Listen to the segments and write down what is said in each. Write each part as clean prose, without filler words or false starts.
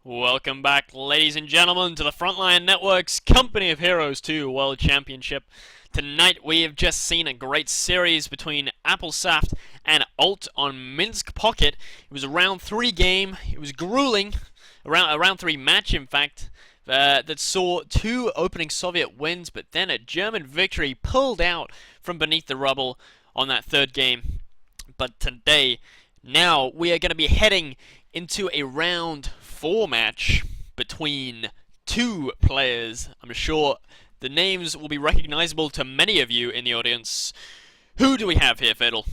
Welcome back, ladies and gentlemen, to the Frontline Network's Company of Heroes 2 World Championship. Tonight we have just seen a great series between FatalSaint and Alt on Minsk Pocket. It was a round 3 game. It was grueling. A round 3 match, in fact, that saw 2 opening Soviet wins, but then a German victory pulled out from beneath the rubble on that third game. But today, now we are going to be heading into a round 4 match between 2 players. I'm sure the names will be recognizable to many of you in the audience. Who do we have here, Fatal?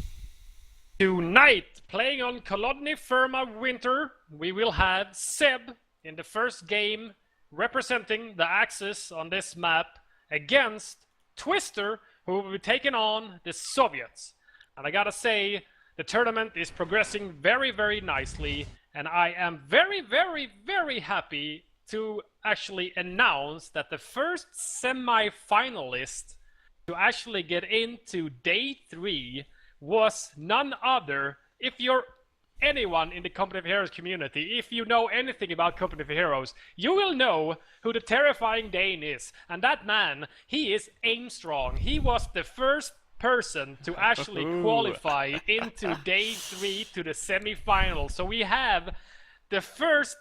Tonight, playing on Kolodny Firma Winter, we will have Seb in the first game representing the Axis on this map against Twister, who will be taking on the Soviets. And I gotta say, the tournament is progressing very, very nicely, and I am very, very, very happy to actually announce that the first semi-finalist to actually get into day 3 was none other. If you're anyone in the Company of Heroes community, if you know anything about Company of Heroes, you will know who the terrifying Dane is. And that man, he is aim-strong. He was the first person to actually qualify into day 3 to the semi-finals. So we have the first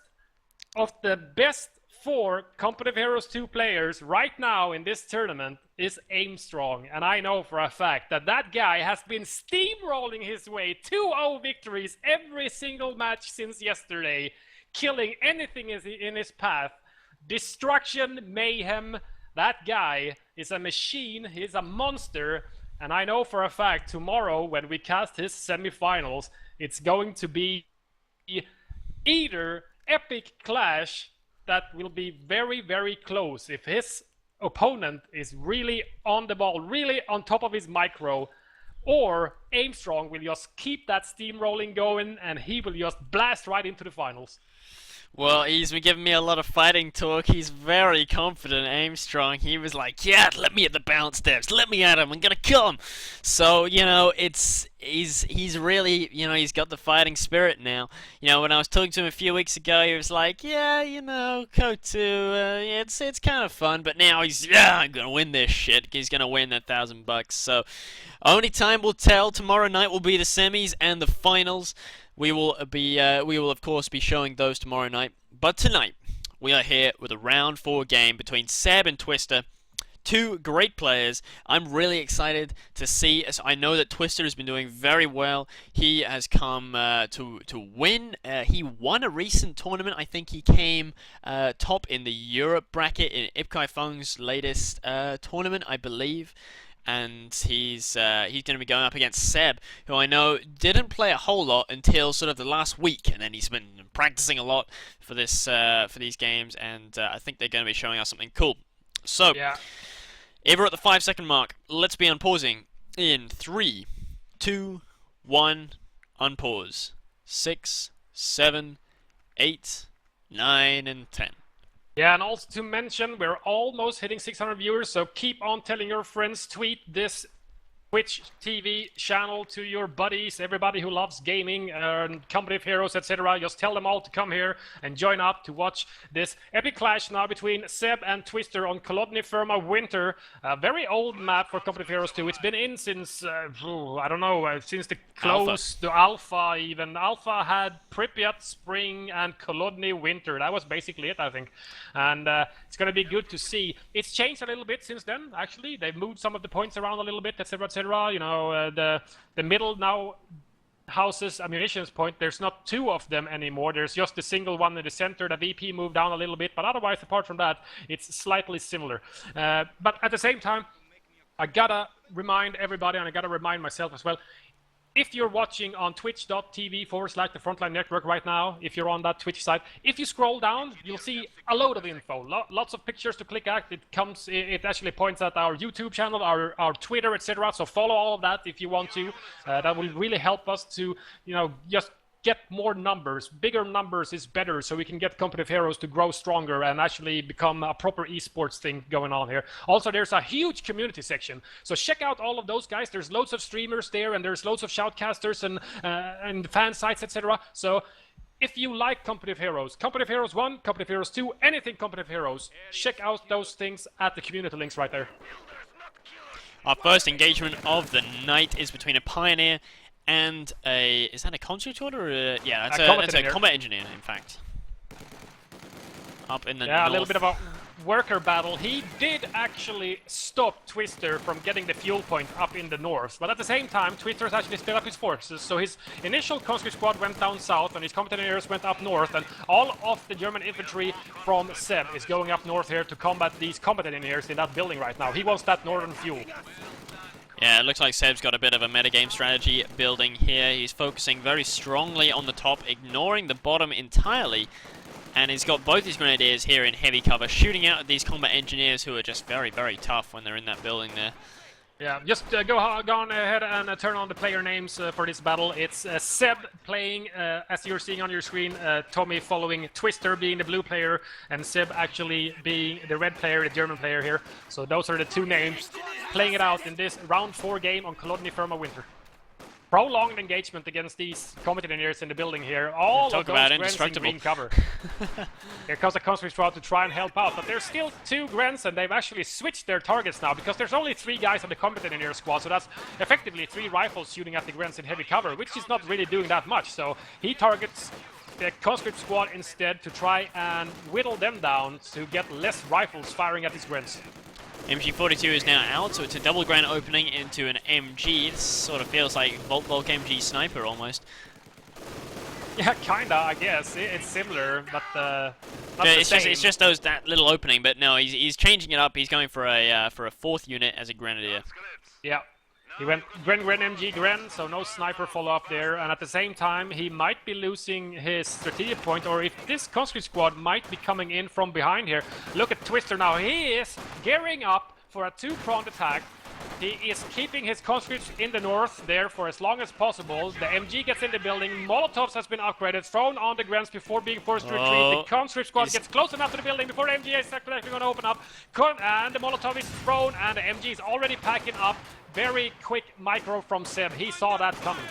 of the best 4 Company of Heroes 2 players right now in this tournament is Aimstrong, and I know for a fact that that guy has been steamrolling his way 2-0 victories every single match since yesterday, killing anything in his path. Destruction, mayhem. That guy is a machine, he's a monster, and I know for a fact tomorrow when we cast his semi-finals, it's going to be either epic clash that will be very, very close. If his opponent is really on the ball, really on top of his micro, or Aimstrong will just keep that steamrolling going and he will just blast right into the finals. Well, he's been giving me a lot of fighting talk. He's very confident, Aimstrong. He was like, yeah, let me at the bounce steps. Let me at him. I'm going to kill him. So, you know, he's really, you know, he's got the fighting spirit now. You know, when I was talking to him a few weeks ago, he was like, yeah, you know, Kotu, it's kind of fun. But now he's, yeah, I'm going to win this shit. He's going to win that $1,000. So, only time will tell. Tomorrow night will be the semis and the finals. We will of course be showing those tomorrow night. But tonight, we are here with a round 4 game between Seb and Twister. 2 great players. I'm really excited to see, as I know that Twister has been doing very well. He has come to win. He won a recent tournament. I think he came top in the Europe bracket in Ipkai Fung's latest tournament, I believe. And he's going to be going up against Seb, who I know didn't play a whole lot until sort of the last week, and then he's been practicing a lot for these games, and I think they're going to be showing us something cool. So, yeah. If we're at the 5-second mark, let's be unpausing in 3, 2, 1, unpause. 6, 7, 8, 9, and 10. Yeah, and also to mention, we're almost hitting 600 viewers, so keep on telling your friends, tweet this Twitch TV channel to your buddies, everybody who loves gaming, Company of Heroes, etc. Just tell them all to come here and join up to watch this epic clash now between Seb and Twister on Kolodny Firma Winter. A very old map for Company of Heroes 2. It's been in since, I don't know, since the close, the Alpha even. Alpha had Pripyat Spring and Kolodny Winter. That was basically it, I think. And it's going to be good to see. It's changed a little bit since then, actually. They've moved some of the points around a little bit, etc., etc. You know, the middle now houses ammunitions point. There's not 2 of them anymore. There's just a single one in the center. The VP moved down a little bit, but otherwise, apart from that, it's slightly similar. But at the same time, I gotta remind everybody, and I gotta remind myself as well, if you're watching on twitch.tv/the Frontline Network right now, if you're on that Twitch site, if you scroll down, you'll see a load of info, lots of pictures to click at. It actually points at our YouTube channel, our Twitter, etc. So follow all of that if you want to. That will really help us to, you know, just get more numbers. Bigger numbers is better, so we can get Company of Heroes to grow stronger and actually become a proper esports thing going on here. Also, there's a huge community section, so check out all of those guys. There's loads of streamers there, and there's loads of shoutcasters and fan sites, etc. So if you like Competitive Heroes 1, Competitive Heroes 2, anything Competitive Heroes, check out those things at the community links right there. Our first engagement of the night is between a Pioneer and a... Is that a Conscript Squad or a... Yeah, that's a Combat Engineer, in fact. Up in the north. Yeah, a little bit of a worker battle. He did actually stop Twister from getting the fuel point up in the north, but at the same time, Twister's actually split up his forces, so his initial Conscript Squad went down south, and his Combat Engineers went up north, and all of the German infantry from Seb is going up north here to combat these Combat Engineers in that building right now. He wants that northern fuel. Yeah, it looks like Seb's got a bit of a metagame strategy building here. He's focusing very strongly on the top, ignoring the bottom entirely. And he's got both his Grenadiers here in heavy cover, shooting out at these Combat Engineers who are just very, very tough when they're in that building there. Yeah, just go on ahead and turn on the player names for this battle. It's Seb playing, as you're seeing on your screen, Tommy following Twister being the blue player, and Seb actually being the red player, the German player here. So those are the two names playing it out in this round 4 game on Kolodny Firma Winter. Prolonged engagement against these Combat Engineers in the building here. All of those Grens in green cover. Here comes the Conscript Squad to try and help out, but there's still 2 Grens, and they've actually switched their targets now, because there's only 3 guys on the Combat Engineer squad, so that's effectively 3 rifles shooting at the Grens in heavy cover, which is not really doing that much. So he targets the Conscript Squad instead to try and whittle them down to get less rifles firing at these Grens. MG42 is now out, so it's a double Gren opening into an MG. This sort of feels like Volk MG Sniper almost. Yeah, kinda, I guess. It's similar, but not the same. It's just that little opening, but no, he's changing it up. He's going for a 4th unit as a Grenadier. Yeah. He went Gren, MG, Gren, so no sniper follow-up there, and at the same time, he might be losing his strategic point, or if this Conscript Squad might be coming in from behind here. Look at Twister now. He is gearing up for a 2-pronged attack. He is keeping his conscripts in the north there for as long as possible. The MG gets in the building. Molotovs has been upgraded, thrown on the Grens before being forced to retreat. The conscript squad gets close enough to the building before the MG is actually going to open up. And the Molotov is thrown, and the MG is already packing up. Very quick micro from Seb. He saw that coming.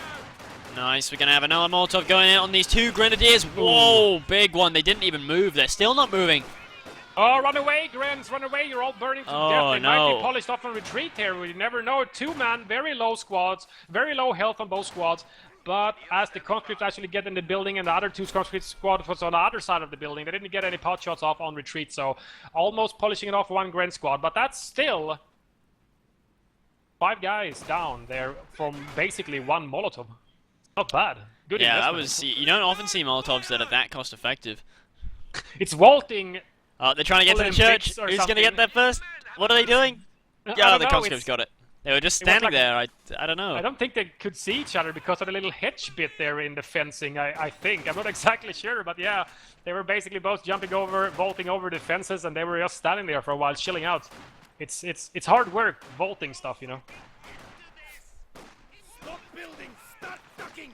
Nice. We're going to have another Molotov going out on these 2 Grenadiers. Whoa, big one. They didn't even move. They're still not moving. Oh, run away, Grens, run away. You're all burning to death. They might be polished off on retreat here. We never know. 2-man, very low squads, very low health on both squads. But as the conscripts actually get in the building and the other 2 conscript squads was on the other side of the building, they didn't get any pot shots off on retreat. So almost polishing it off 1 Gren squad. But that's still 5 guys down there from basically 1 Molotov. Not bad. Good investment. Yeah, that was... You don't often see Molotovs that are that cost effective. It's vaulting... Oh, they're trying to get to the church. Who's going to get there first? What are they doing? Yeah, the conscripts got it. They were just standing there. I don't know. I don't think they could see each other because of the little hedge bit there in the fencing, I think. I'm not exactly sure, but yeah. They were basically both jumping over, vaulting over the fences, and they were just standing there for a while, chilling out. It's hard work, vaulting stuff, you know. Stop building, start ducking.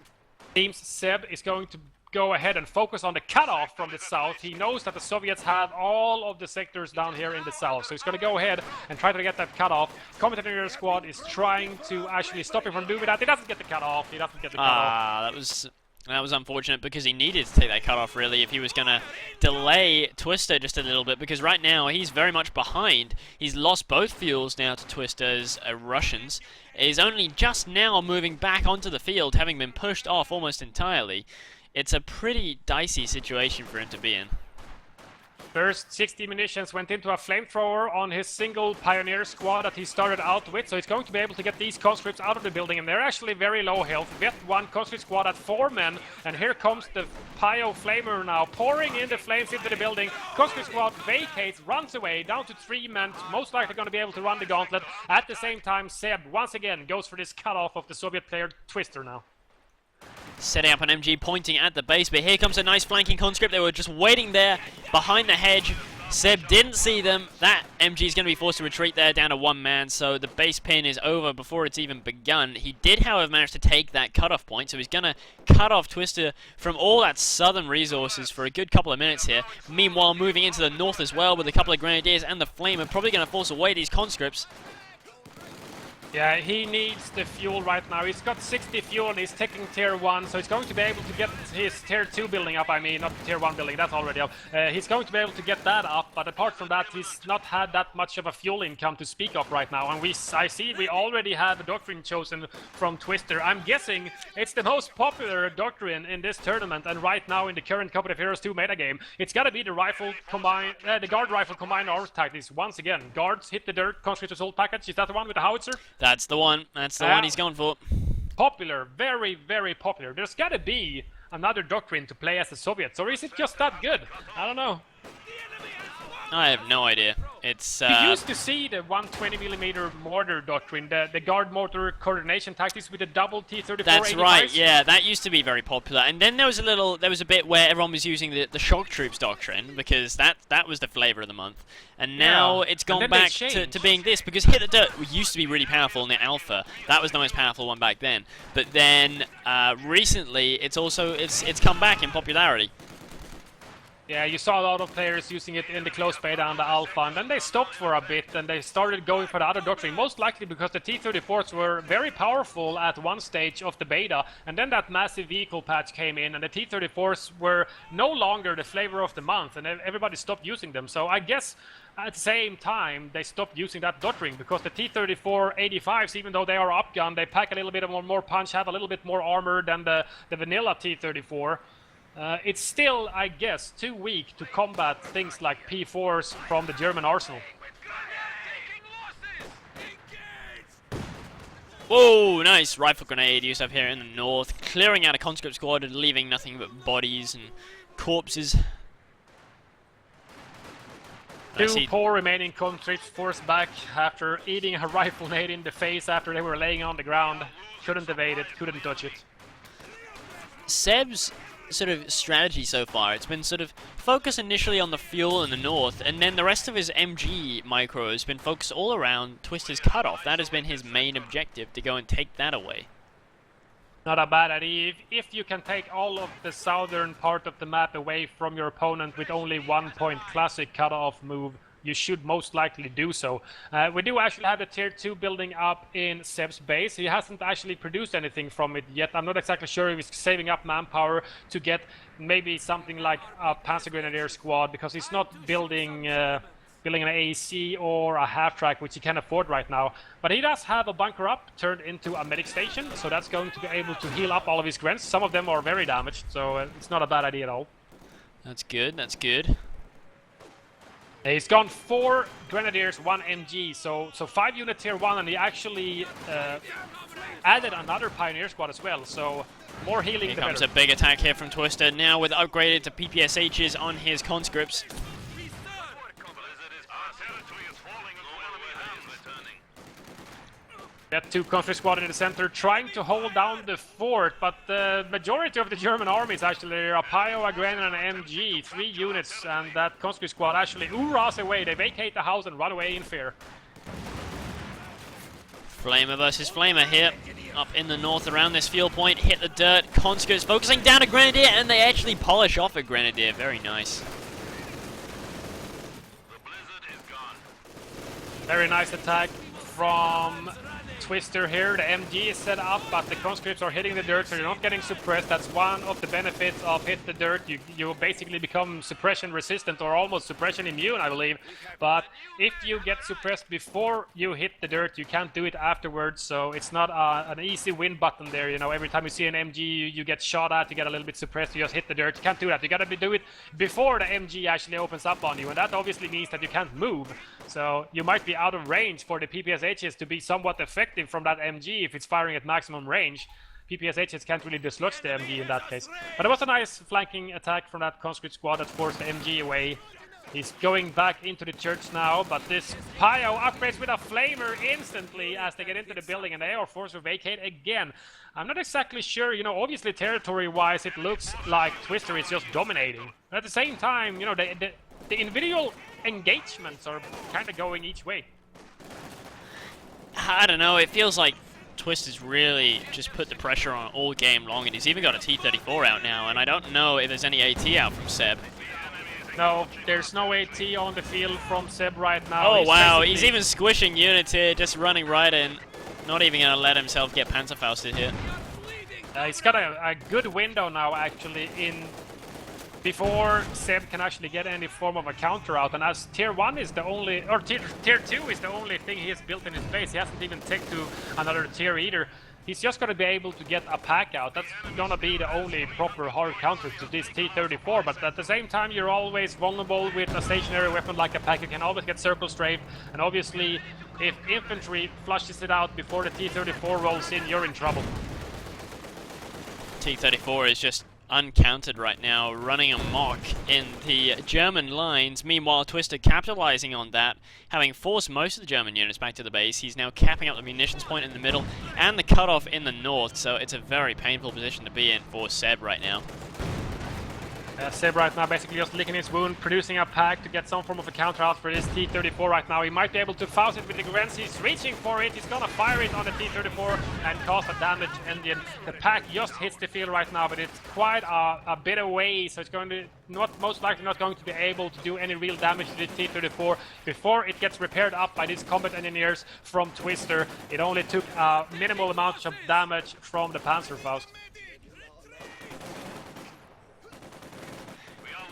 Seems Seb is going to go ahead and focus on the cutoff from the south. He knows that the Soviets have all of the sectors down here in the south, so he's going to go ahead and try to get that cutoff. Combat Engineer squad is trying to actually stop him from doing that. He doesn't get the cutoff. He doesn't get the cutoff. That was unfortunate because he needed to take that cutoff really if he was going to delay Twister just a little bit, because right now he's very much behind. He's lost both fuels now to Twister's Russians. He's only just now moving back onto the field, having been pushed off almost entirely. It's a pretty dicey situation for him to be in. First 60 munitions went into a flamethrower on his single Pioneer squad that he started out with, so he's going to be able to get these conscripts out of the building, and they're actually very low health. Vet 1 conscript squad at 4 men, and here comes the Pio Flamer now, pouring in the flames into the building. Conscript squad vacates, runs away, down to 3 men, most likely going to be able to run the gauntlet. At the same time, Seb once again goes for this cutoff of the Soviet player Twister now. Setting up an MG pointing at the base, but here comes a nice flanking conscript. They were just waiting there behind the hedge. Seb didn't see them. That MG is going to be forced to retreat there down to 1 man, so the base pin is over before it's even begun. He did, however, manage to take that cutoff point, so he's going to cut off Twister from all that southern resources for a good couple of minutes here. Meanwhile, moving into the north as well with a couple of Grenadiers and the Flamer, probably going to force away these conscripts. Yeah, he needs the fuel right now. He's got 60 fuel and he's taking tier 1, so he's going to be able to get his tier 2 building up. I mean, not tier 1 building, that's already up. He's going to be able to get that up, but apart from that, he's not had that much of a fuel income to speak of right now. And I see we already have a doctrine chosen from Twister. I'm guessing it's the most popular doctrine in this tournament, and right now in the current Cup of Heroes 2 metagame, it's got to be the the guard rifle combined arms tactics once again. Guards hit the dirt, conscript assault package. Is that the one with the howitzer? That's the one. That's the one he's going for. Popular, very, very popular. There's gotta be another doctrine to play as the Soviets, or is it just that good? I don't know. I have no idea. It's We used to see the 120mm mortar doctrine, the guard mortar coordination tactics with the double T-34. That's right. Yeah, that used to be very popular. And then there was a bit where everyone was using the shock troops doctrine, because that was the flavor of the month. And now it's gone back to being this, because hit the dirt used to be really powerful in the alpha. That was the most powerful one back then. But then recently, it's come back in popularity. Yeah, you saw a lot of players using it in the close beta and the alpha, and then they stopped for a bit and they started going for the other doctrine, most likely because the T-34s were very powerful at one stage of the beta, and then that massive vehicle patch came in and the T-34s were no longer the flavor of the month, and everybody stopped using them. So I guess at the same time they stopped using that doctrine, because the T-34 85s, even though they are upgun, they pack a little bit more punch, have a little bit more armor than the vanilla T-34. It's still, I guess, too weak to combat things like P4s from the German arsenal. Whoa, nice rifle grenade used up here in the north, clearing out a conscript squad and leaving nothing but bodies and corpses. Two poor remaining conscripts forced back after eating a rifle nade in the face after they were laying on the ground. Couldn't evade it, couldn't touch it. Seb's sort of strategy so far, it's been sort of focus initially on the fuel in the north, and then the rest of his MG micro has been focused all around Twister's cutoff. That has been his main objective, to go and take that away. Not a bad idea. If you can take all of the southern part of the map away from your opponent with only 1 point classic cutoff move, you should most likely do so. We do actually have the tier 2 building up in Seb's base. He hasn't actually produced anything from it yet. I'm not exactly sure if he's saving up manpower to get maybe something like a Panzer Grenadier squad, because he's not building an AEC or a half-track, which he can afford right now. But he does have a bunker up turned into a medic station, so that's going to be able to heal up all of his grens. Some of them are very damaged, so it's not a bad idea at all. That's good, that's good. He's gone 4 Grenadiers, 1 MG, so 5 unit tier 1, and he actually added another Pioneer squad as well, so more healing Here the comes better. a big attack here from Twister, now with upgraded to PPSHs on his conscripts. Got 2 conscript squad in the center trying to hold down the fort, but the majority of the German army is actually a Pio, a Gren, and an MG, 3 units, and that conscript squad actually hoorahs away. They vacate the house and run away in fear. Flamer versus Flamer here, up in the north around this fuel point, hit the dirt, conscripts focusing down a Grenadier, and they actually polish off a Grenadier, very nice. Very nice attack from Twister here. The MG is set up, but the conscripts are hitting the dirt, so you're not getting suppressed. That's one of the benefits of hit the dirt. You basically become suppression resistant, or almost suppression immune, I believe. But if you get suppressed before you hit the dirt, you can't do it afterwards, so it's not an easy win button there. You know, every time you see an MG, you get shot at, you get a little bit suppressed, you just hit the dirt. You can't do that. You gotta do it before the MG actually opens up on you, and that obviously means that you can't move. So you might be out of range for the PPSHs to be somewhat effective from that MG if it's firing at maximum range. PPSHs can't really dislodge the MG in that case. But it was a nice flanking attack from that conscript squad that forced the MG away. He's going back into the church now, but this Pio upgrades with a flamer instantly as they get into the building, and they are forced to vacate again. I'm not exactly sure, you know, obviously territory-wise it looks like Twister is just dominating. But at the same time, you know, the individual engagements are kind of going each way. I don't know, it feels like Twister's really just put the pressure on all game long, and he's even got a T-34 out now, and I don't know if there's any AT out from Seb. No, there's no AT on the field from Seb right now. Oh wow, he's even squishing units here, just running right in. Not even going to let himself get Panzerfausted here. He's got a good window now, actually, in before Seb can actually get any form of a counter out. And as Tier 1 is the only, or Tier 2 is the only thing he has built in his base, he hasn't even taken to another tier either. He's just going to be able to get a pack out. That's going to be the only proper hard counter to this T-34, but at the same time you're always vulnerable with a stationary weapon like a pack. You can always get circle strafe, and obviously if infantry flushes it out before the T-34 rolls in, you're in trouble. T-34 is just uncountered right now, running amok in the German lines. Meanwhile, Twister capitalizing on that, having forced most of the German units back to the base. He's now capping up the munitions point in the middle and the cutoff in the north, so it's a very painful position to be in for Seb right now. Seb right now basically just licking his wound, producing a pack to get some form of a counter out for this T-34 right now. He might be able to Faust it with the Grenz. He's reaching for it. He's gonna fire it on the T-34 and cause a damage engine. The pack just hits the field right now, but it's quite a bit away, so it's going to most likely not going to be able to do any real damage to the T-34 before it gets repaired up by these combat engineers from Twister. It only took a minimal amount of damage from the Panzerfaust.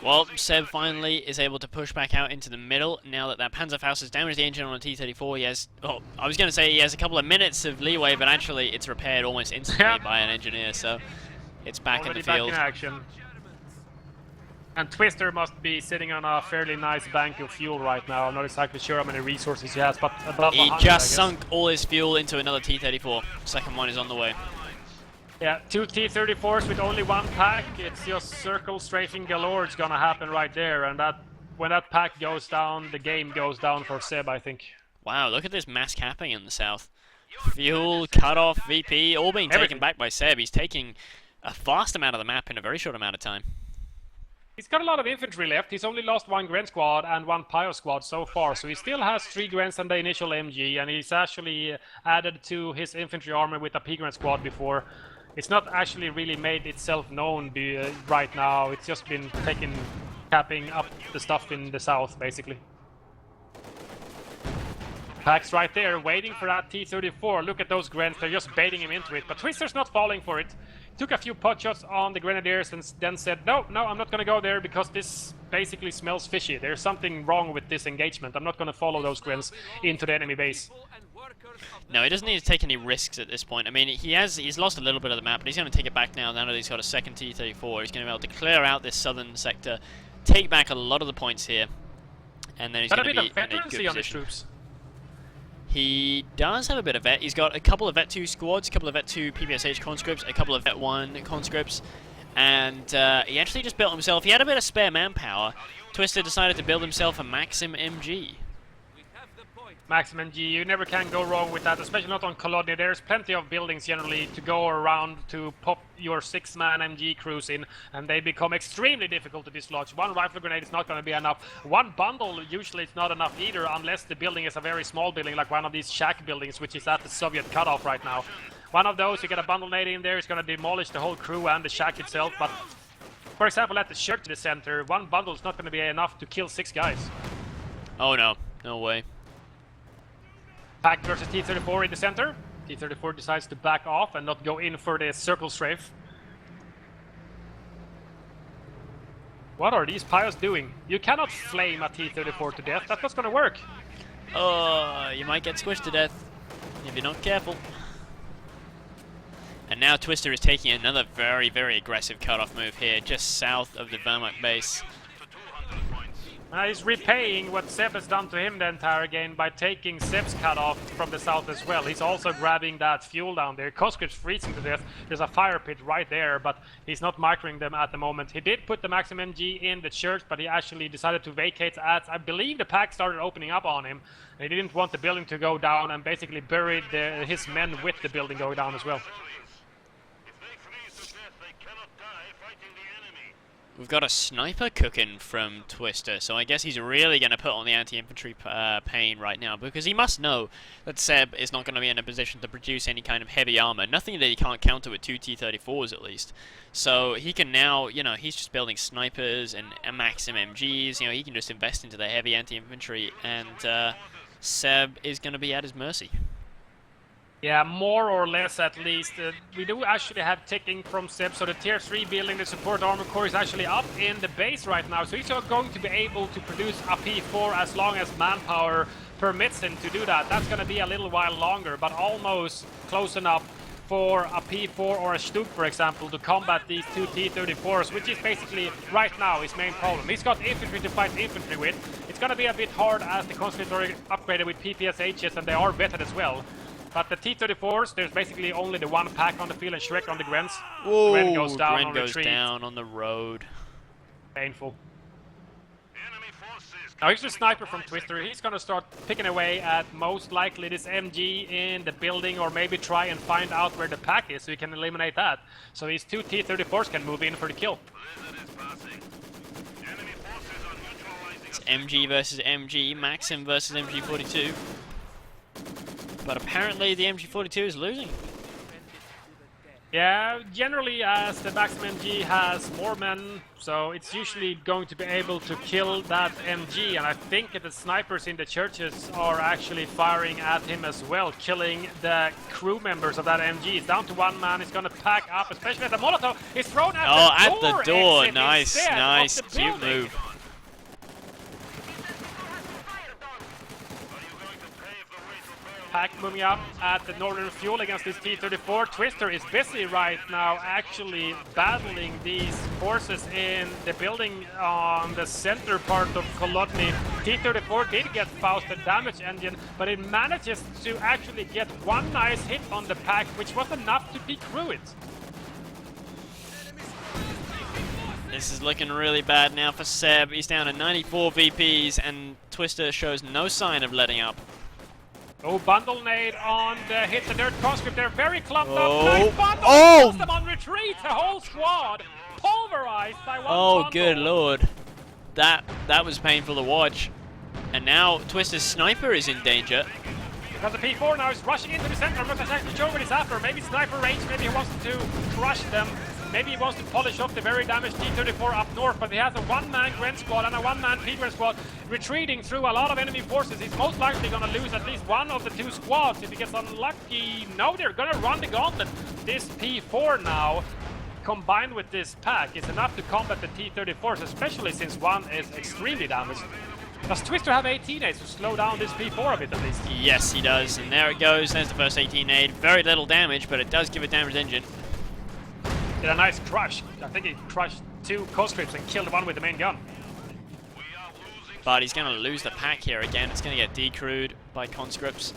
Well, Seb finally is able to push back out into the middle now that Panzerfaust has damaged the engine on a T-34. He has, oh, I was going to say he has a couple of minutes of leeway, but actually it's repaired almost instantly by an engineer, so it's back Already in the field. Back in action. And Twister must be sitting on a fairly nice bank of fuel right now. I'm not exactly sure how many resources he has, but above 100, He just sunk all his fuel into another T-34. Second one is on the way. Yeah, 2 T-34s with only one pack. It's just circle strafing galore. It's gonna happen right there, and that when that pack goes down, the game goes down for Seb, I think. Wow, look at this mass capping in the south. Fuel, cutoff, VP, all being taken back by Seb. He's taking a vast amount of the map in a very short amount of time. He's got a lot of infantry left. He's only lost 1 Gren squad and 1 Pio squad so far, so he still has 3 Grens and the initial MG, and he's actually added to his infantry army with a P-Gren squad before. It's not actually really made itself known right now. It's just been capping up the stuff in the south, basically. Pack's right there, waiting for that T-34. Look at those Grens, they're just baiting him into it. But Twister's not falling for it. Took a few pot shots on the Grenadiers and then said, no, I'm not gonna go there because this basically smells fishy. There's something wrong with this engagement. I'm not gonna follow those Grens into the enemy base. No, he doesn't need to take any risks at this point. I mean, he's lost a little bit of the map, but he's going to take it back now that he's got a second T-34. He's going to be able to clear out this southern sector, take back a lot of the points here, and then he's going to be in a good position. On his troops. He does have a bit of vet. He's got a couple of Vet 2 squads, a couple of Vet 2 PPSH conscripts, a couple of Vet 1 conscripts, and he actually just built himself. He had a bit of spare manpower. Twister decided to build himself a Maxim MG. Maxim MG, you never can go wrong with that, especially not on Kolodny. There's plenty of buildings generally to go around to pop your 6-man MG crews in, and they become extremely difficult to dislodge. 1 rifle grenade is not going to be enough. 1 bundle usually it's not enough either, unless the building is a very small building, like one of these shack buildings, which is at the Soviet cutoff right now. One of those, you get a bundle nade in there, it's going to demolish the whole crew and the shack itself, but for example at the church to the center, 1 bundle is not going to be enough to kill 6 guys. Oh no, no way. Pack versus T-34 in the center. T-34 decides to back off and not go in for the circle strafe. What are these Pios doing? You cannot flame a T-34 to death. That's not going to work. Oh, you might get squished to death if you're not careful. And now Twister is taking another very, very aggressive cutoff move here, just south of the Wehrmacht base. He's repaying what Seb has done to him the entire game by taking Seb's cutoff from the south as well. He's also grabbing that fuel down there. Conscript's freezing to death. There's a fire pit right there, but he's not microing them at the moment. He did put the Maxim MG in the church, but he actually decided to vacate as I believe the pack started opening up on him. And he didn't want the building to go down and basically buried his men with the building going down as well. We've got a sniper cooking from Twister, so I guess he's really going to put on the anti-infantry pain right now, because he must know that Seb is not going to be in a position to produce any kind of heavy armor, nothing that he can't counter with 2 T-34s at least. So he can now, you know, he's just building snipers and Maxim MGs, you know, he can just invest into the heavy anti-infantry, and Seb is going to be at his mercy. Yeah, more or less at least. We do actually have ticking from Seb, so the tier 3 building, the support armor core is actually up in the base right now, so he's going to be able to produce a P4 as long as manpower permits him to do that. That's going to be a little while longer, but almost close enough for a P4 or a Stuk, for example, to combat these two T-34s, which is basically, right now, his main problem. He's got infantry to fight infantry with. It's going to be a bit hard as the conscripts are upgraded with PPSHs, and they are vetted as well. But the T-34s, there's basically only the one pack on the field and Shrek on the Grens. Whoa, Gren goes down Gren on goes retreat. down on the road. Painful. Now here's the sniper from Twister. He's gonna start picking away at most likely this MG in the building, or maybe try and find out where the pack is so he can eliminate that. So his two T-34s can move in for the kill. It's MG versus MG, Maxim versus MG42. But apparently the MG42 is losing. Yeah, generally as the Maxim MG has more men, so it's usually going to be able to kill that MG, and I think the snipers in the churches are actually firing at him as well, killing the crew members of that MG. It's down to one man, he's gonna pack up, especially as the Molotov is thrown at the door. Nice, nice, cute move. Pack moving up at the Northern Fuel against this T-34. Twister is busy right now actually battling these forces in the building on the center part of Kolodny. T-34 did get Fausted damage engine, but it manages to actually get one nice hit on the pack, which was enough to decrew it. This is looking really bad now for Seb. He's down to 94 VPs, and Twister shows no sign of letting up. Oh, bundle nade on the hit the dirt conscript. They're very clumped Oh. up. Nice bundle. Oh. Kills them on retreat. The whole squad pulverized by one Oh, bundle. good lord. That was painful to watch. And now Twister's sniper is in danger. Because the P4 now is rushing into the center. I'm not exactly sure what he's after. Maybe sniper range. Maybe he wants to crush them. Maybe he wants to polish off the very damaged T-34 up north, but he has a one-man Gren squad and a one-man P-Gren squad retreating through a lot of enemy forces. He's most likely going to lose at least one of the two squads if he gets unlucky. No, they're going to run the gauntlet. This P4 now, combined with this pack, is enough to combat the T-34s, especially since one is extremely damaged. Does Twister have 18 aids to slow down this P4 a bit at least? Yes, he does. And there it goes. There's the first 18 aid. Very little damage, but it does give a damaged engine. Did a nice crush. I think he crushed two conscripts and killed one with the main gun. But he's going to lose the pack here again. It's going to get decrewed by conscripts.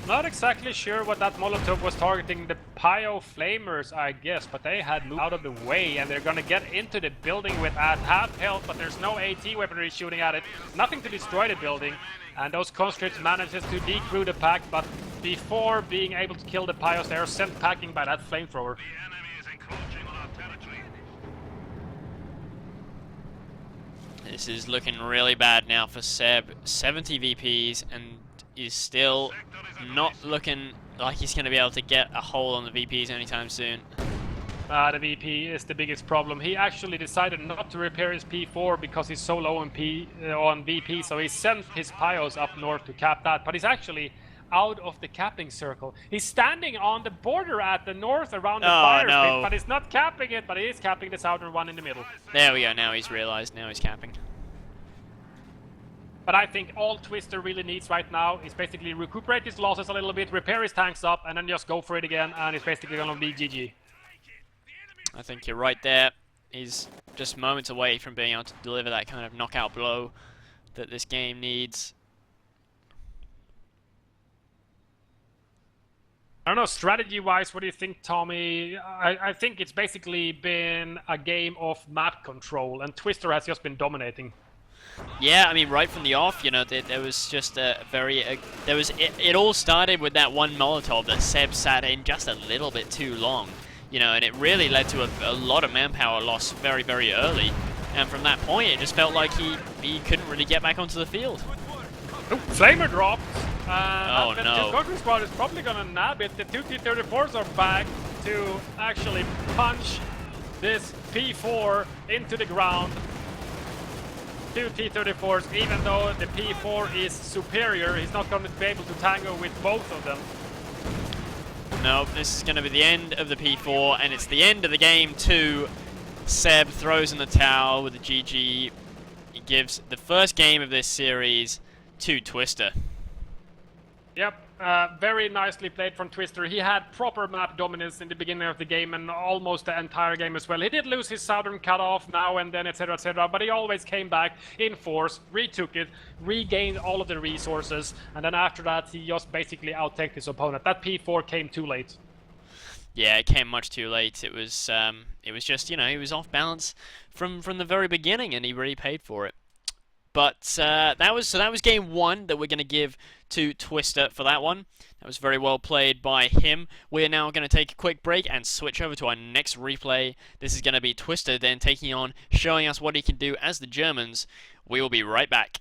Not exactly sure what that Molotov was targeting. The Pio Flamers, I guess, but they had moved out of the way, and they're gonna get into the building with at half health, but there's no AT weaponry shooting at it. Nothing to destroy the building, and those conscripts manages to decrew the pack, but before being able to kill the Pios, they are sent packing by that flamethrower. This is looking really bad now for Seb. 70 VPs, and is still not looking like he's going to be able to get a hold on the VPs anytime soon. The VP is the biggest problem. He actually decided not to repair his P4 because he's so low on VP, so he sent his Pios up north to cap that, but he's actually out of the capping circle. He's standing on the border at the north around the fire pit, but he's not capping it, but he is capping the southern one in the middle. There we go, now he's realized, now he's capping. But I think all Twister really needs right now is basically recuperate his losses a little bit, repair his tanks up, and then just go for it again, and it's basically gonna be GG. I think you're right there. He's just moments away from being able to deliver that kind of knockout blow that this game needs. I don't know, strategy-wise, what do you think, Tommy? I think it's basically been a game of map control, and Twister has just been dominating. Yeah, I mean, right from the off, you know, there was just a very... it all started with that one Molotov that Seb sat in just a little bit too long, you know, and it really led to a lot of manpower loss very, very early. And from that point, it just felt like he couldn't really get back onto the field. Oh, Flamer dropped. Oh, no. The Conquering Squad is probably gonna nab it. The two T-34s are back to actually punch this P4 into the ground. two T-34s, even though the P4 is superior, he's not going to be able to tango with both of them. No, this is going to be the end of the P4, and it's the end of the game too. Seb throws in the towel with the GG. He gives the first game of this series to Twister. Yep, very nicely played from Twister. He had proper map dominance in the beginning of the game and almost the entire game as well. He did lose his southern cutoff now and then, etc., but he always came back in force, retook it, regained all of the resources, and then after that he just basically out-tanked his opponent. That P4 came too late. Yeah, it came much too late. It was just, you know, he was off balance from the very beginning, and he really paid for it. But that was game one that we're going to give to Twister for that one. That was very well played by him. We're now going to take a quick break and switch over to our next replay. This is going to be Twister then taking on, showing us what he can do as the Germans. We will be right back.